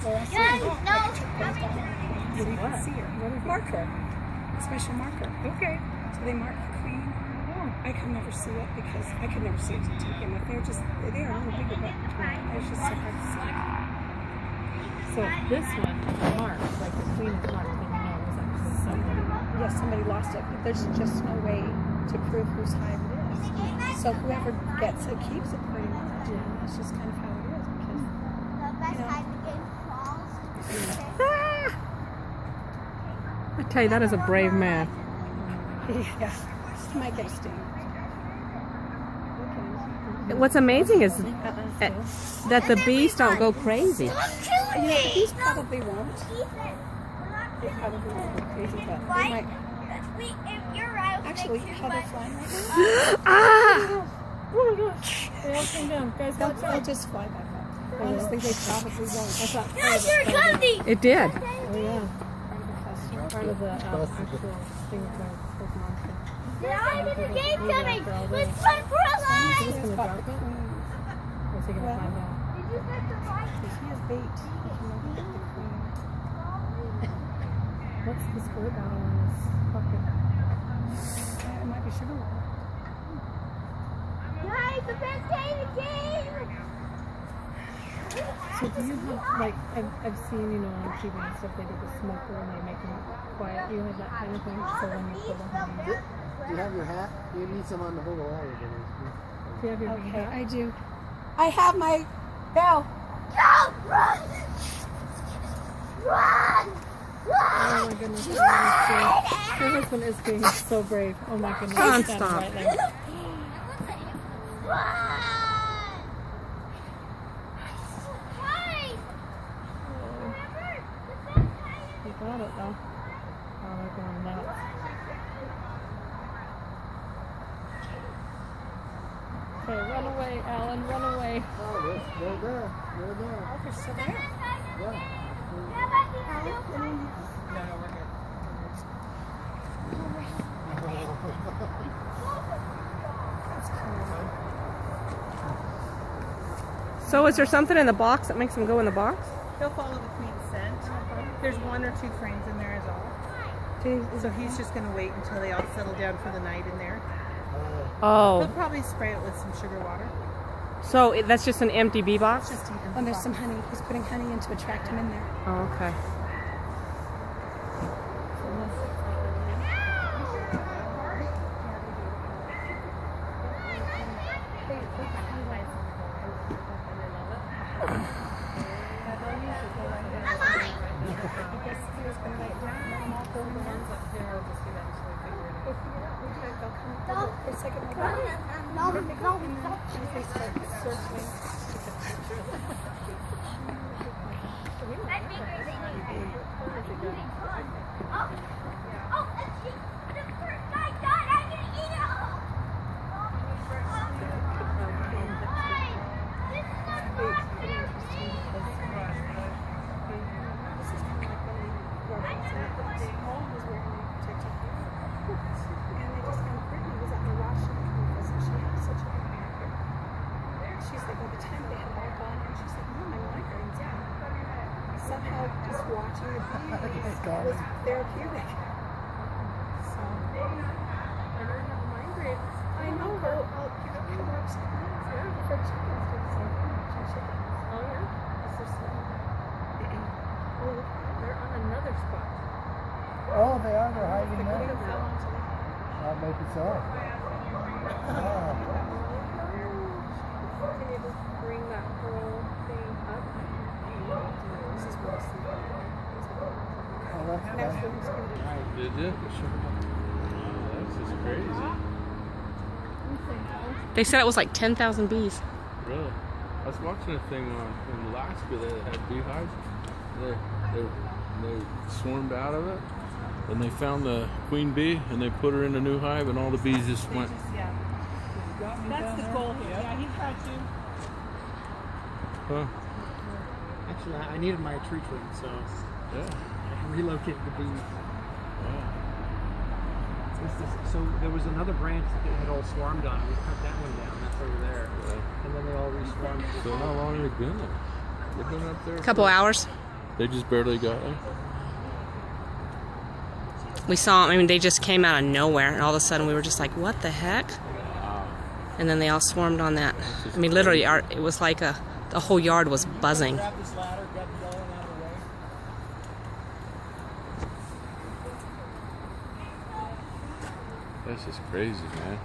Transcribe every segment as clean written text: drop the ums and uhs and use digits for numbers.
Well, I see Yes, her. no. So you can see her. Marker. A special marker. Okay. So they mark the queen. I could never see it because I could never see it to begin with. They are a little bigger, but it's just so hard to see. So this one marked, like the queen is marked, then you know it was actually somebody. Yes, somebody lost it, but there's just no way to prove whose hive it is. So whoever gets it keeps it pretty much. Yeah. And that's just kind of how it is because, I tell you, that is a brave man. yeah, you might get a sting. What's amazing is that the bees don't go crazy. These probably won't. They probably won't go crazy, but they might. Actually, how they're flying right now? Ah! Oh my gosh. They all came down. Guys, watch They'll out. just fly back up. Honestly, they probably won't. That's not part Yes, of you're the coming! It did. Oh yeah. Part of the actual thing of the monster. Now the game coming! Let's run for our Is lives! this gonna drop it? Or is he gonna find out? Did you set the light? He has bait. He can never get the queen. What's the squirt bottle in this bucket? It might be sugar water. Guys, the best day of the game! So do you have, like, I've seen, you know, on TV and stuff, they do the smoker and they make them quiet. You have that kind of thing, so when you pull the honey. Do you have your hat? You need some on the whole wall. Do you have your big Okay, hat? I do. I have my bell. Go! Run! Run! Oh my goodness. Your husband is being so brave. Oh my goodness. Come on, Stand stop. right there. Run! You got it though. Oh, they're going nuts. Okay, run away, Alan, run away. Oh, they're there. They're there. Oh, they're still there. Yeah. So is there something in the box that makes them go in the box? He'll follow the queen's scent. There's 1 or 2 frames in there is all. So he's just going to wait until they all settle down for the night in there. He'll Oh, probably spray it with some sugar water. so that's just an empty bee box? Just even And there's some honey. He's putting honey in to attract him in there. Oh, okay. It's like a No, no, no. they start circling. Oh, the first guy died. I'm gonna eat it all. This is not fair. This is kind of like when the small was wearing a protective gear. And they just found Brittany was at the washroom because she had such a big marker. She's like, by the time they had all gone in, she's like, Mom, my migraine's out. Somehow just watching the bees was therapeutic. So, I don't have a migraine. I know, I'll pick up the works. Yeah, for chickens. Oh yeah? Is there some? Oh, they're on another spot. Oh, they are. They're hiding They there. fell onto the Maybe so. Yeah. Can you just bring that whole thing up? This is worse. Oh, that's That's fun. what he's going to do. Did you? That's just crazy. They said it was like 10,000 bees. Really? I was watching a thing in Alaska that had beehives. They swarmed out of it, and they found the queen bee, and they put her in a new hive, and all the bees just went. That's the goal here. Yeah, he tried to. Huh? Actually, I needed my tree trim, so Yeah. I relocated the bee. Wow. So there was another branch that they had all swarmed on. We cut that one down. That's over there. Yeah. And then they all reswarmed. So how long have they been there? They've been up there. A couple hours. Yeah. They just barely got there. We saw, I mean, they just came out of nowhere, and all of a sudden we were just like, what the heck? And then they all swarmed on that. I mean, literally, it was like the whole yard was buzzing. Grab this ladder, grab the yellow one out of the way. That's just crazy, man.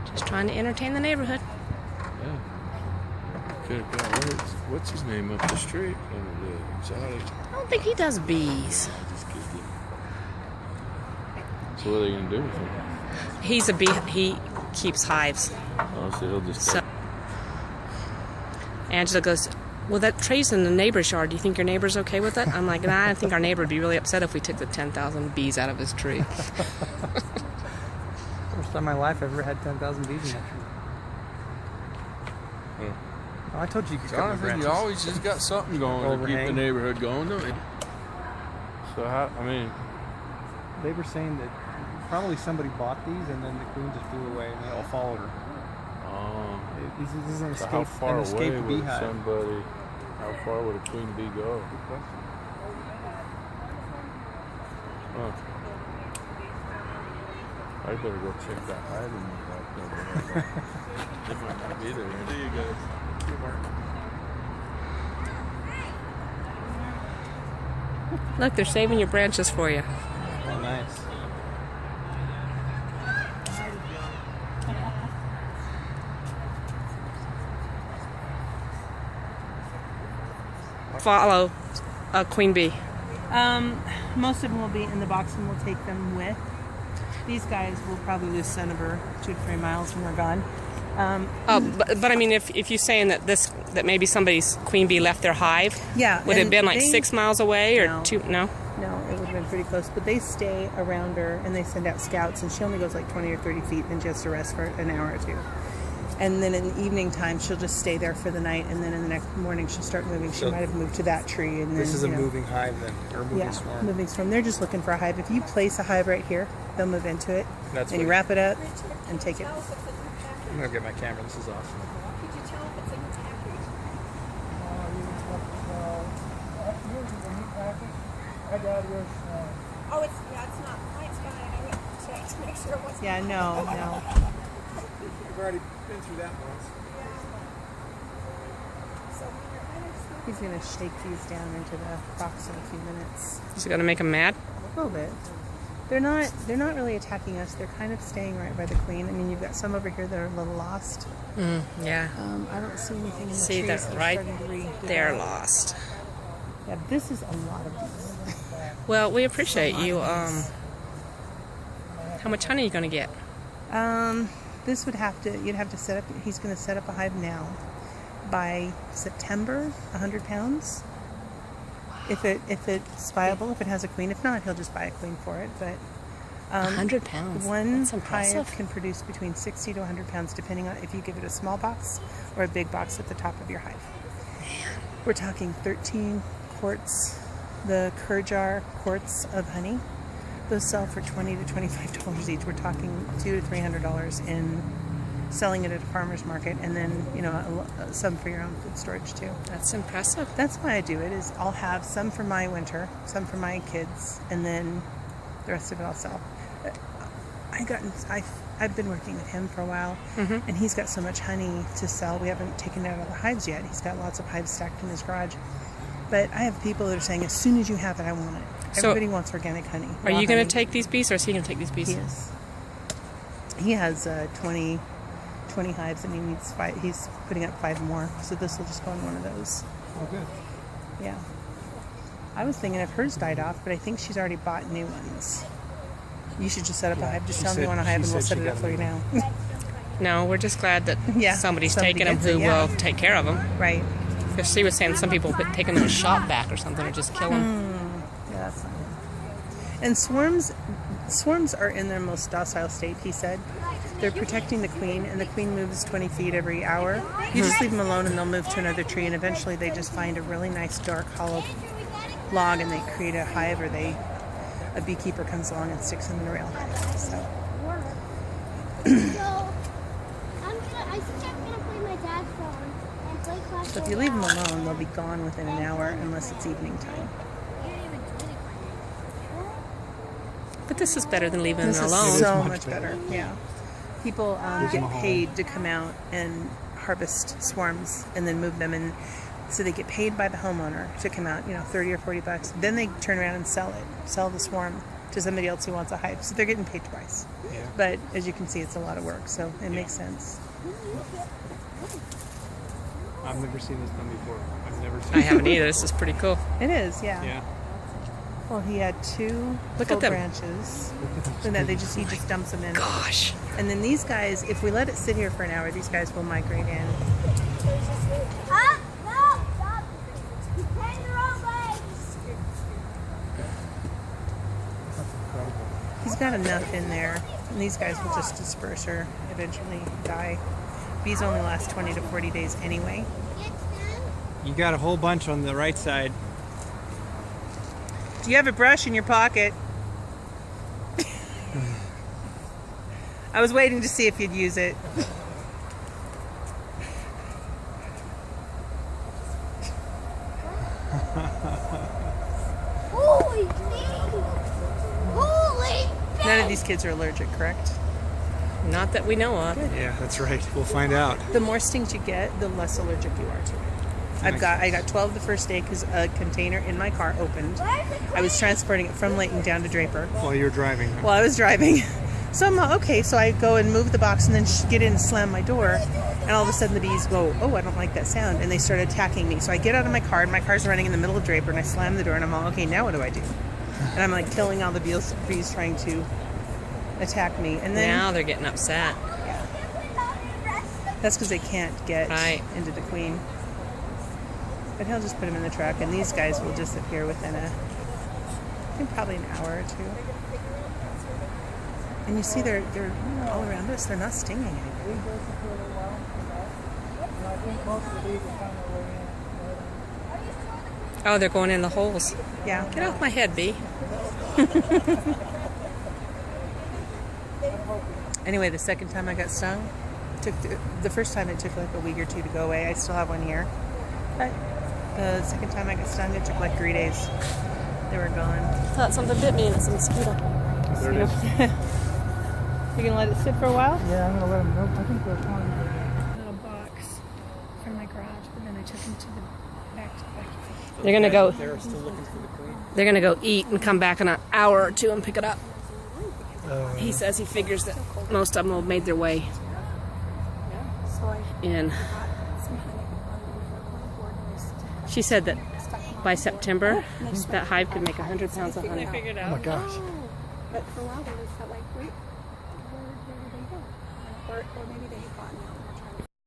Just trying to entertain the neighborhood. Yeah. Could have got what's his name up the street? The exotic. I don't think he does bees. Just kidding. So what are they gonna do with him? He's a bee. He keeps hives. Oh, so he'll just. So Angela goes, well, that tree's in the neighbor's yard. Do you think your neighbor's okay with it? I'm like, nah, I think our neighbor would be really upset if we took the 10,000 bees out of his tree. First time in my life I've ever had 10,000 bees in that tree. Oh, I told you could cut the Jonathan, branches. you always just got something going to keep the Overhang. neighborhood going, don't you? So how? I mean, They were saying that probably somebody bought these and then the queen just flew away and they all followed her. This is an so escape, how far an away escaped would beehive. somebody? How far would a queen bee go? Huh. I better go check that hive in the back. It might not be there. See you guys. Look, they're saving your branches for you. Oh, nice. Follow a queen bee. Most of them will be in the box and we'll take them with. These guys will probably lose scent over 2 to 3 miles when we're gone. But I mean, if you're saying that that maybe somebody's queen bee left their hive, Yeah. would it have and been like they- 6 miles away or No. 2? No. No, it would have been pretty close. But they stay around her and they send out scouts, and she only goes like 20 or 30 feet and just to rest for an hour or two. And then in the evening time, she'll just stay there for the night, and then in the next morning she'll start moving. She So might have moved to that tree, and then This is a you know, moving hive then, or moving yeah, swarm. moving swarm. They're just looking for a hive. If you place a hive right here, they'll move into it, That's and you what- wrap it up and take it. I'm gonna get my camera. This is awesome. Could you tell if it's in the package? Yours is a neat package. I got yours. Oh, it's not. Mine's fine. I went to check to make sure it wasn't. Yeah, no. We've already been through that once. He's gonna shake these down into the box in a few minutes. Is it going to make them mad? A little bit. They're not really attacking us. They're kind of staying right by the queen. I mean, you've got some over here that are a little lost. Yeah. I don't see anything in the See, trees. they're right starting to They're redevelop. lost. Yeah, this is a lot of bees. Well, we appreciate you. How much honey are you going to get? This would have to, you'd have to set up, he's going to set up a hive now. By September, 100 pounds. If it's viable, if it has a queen. If not, he'll just buy a queen for it. But 100 pounds. one That's impressive. hive can produce between 60 to 100 pounds, depending on if you give it a small box or a big box at the top of your hive. We're talking 13 quarts, the Kurjar quarts of honey. Those sell for $20 to $25 each. We're talking $200 to $300 in selling it at a farmer's market, and then some for your own food storage too. That's impressive. That's why I do it. Is I'll have some for my winter, some for my kids, and then the rest of it I'll sell. I've been working with him for a while, and he's got so much honey to sell. We haven't taken out all the hives yet. He's got lots of hives stacked in his garage. But I have people that are saying, as soon as you have it, I want it. So- Everybody wants organic honey. Are Raw you going honey. to take these bees, or is he going to take these bees? He is. He has 20 hives, and he needs 5. He's putting up 5 more, so this will just go in one of those. Oh, good. Yeah. I was thinking if hers died off, but I think she's already bought new ones. You should just set up a hive. Just she tell me you said- want a hive, she and we'll said set she it up got for a you new now. No, we're just glad that Yeah, somebody's somebody taking them gets it, who yeah. will take care of them. Right. Because she was saying some people have taken them to shop back or something, or just kill them. Yeah, that's not good. And swarms are in their most docile state, he said. They're protecting the queen, and the queen moves 20 feet every hour. You just leave them alone, and they'll move to another tree, and eventually they just find a really nice dark hollow log, and they create a hive, or they a beekeeper comes along and sticks them in a real hive. So So, I think I'm gonna play my dad's phone and play Clash if you leave them alone, they'll be gone within an hour unless it's evening time. But this is better than leaving This them is alone. so much better. Yeah. People Gives them get a home. paid to come out and harvest swarms and then move them, and so they get paid by the homeowner to come out, you know, $30 or $40. Then they turn around and sell the swarm to somebody else who wants a hive. So they're getting paid twice. Yeah. But as you can see, it's a lot of work, so it makes sense. I've never seen this done before. I've never seen I haven't either. This is pretty cool. It is, yeah. Yeah. Well, he had 2 Look full at them. branches, and then he just dumps them in. Gosh. And then these guys, if we let it sit here for an hour, these guys will migrate in. Ah! No! Stop! You're heading the wrong way! That's incredible. He's got enough in there, and these guys will just disperse or eventually die. Bees only last 20 to 40 days anyway. You got a whole bunch on the right side. Do you have a brush in your pocket? I was waiting to see if you'd use it. Holy thing! Holy None of these kids are allergic, correct? Not that we know of. Yeah, that's right. We'll find out. The more stings you get, the less allergic you are to it. I got 12 the first day because a container in my car opened. I was transporting it from Layton down to Draper While you're driving. while I was driving. So I'm okay. So I go and move the box and then get in and slam my door, and all of a sudden the bees go, "Oh, I don't like that sound," and they start attacking me. So I get out of my car and my car's running in the middle of Draper, and I slam the door and I'm all, okay, now what do I do? And I'm like killing all the bees trying to attack me, and then Now they're getting upset. that's because they can't get Right. into the queen. But he'll just put them in the truck, and these guys will disappear within I think probably an hour or two. And you see they're all around us. They're not stinging anybody. I think most of the bees will find their way in. Oh, they're going in the holes. Yeah. Get off my head, bee. Anyway, the second time I got stung, the first time it took like a week or 2 to go away. I still have one here. But the second time I got stung, it took like 3 days. They were gone. Thought something bit me and it's a mosquito. There it is. You gonna let it sit for a while? Yeah, I'm gonna let them know. I think they're fine. Little box from my garage, but then I took him to the back. They're gonna go. They're still looking for the queen. They're gonna go eat and come back in an hour or 2 and pick it up. He says he figures that most of them will have made their way So I in. got some honey on the board and I She said that stuck them by September, that hive could make 100 pounds of honey. Oh my gosh. But for a while they just felt like, wait, where did they go? Or maybe they had gotten out.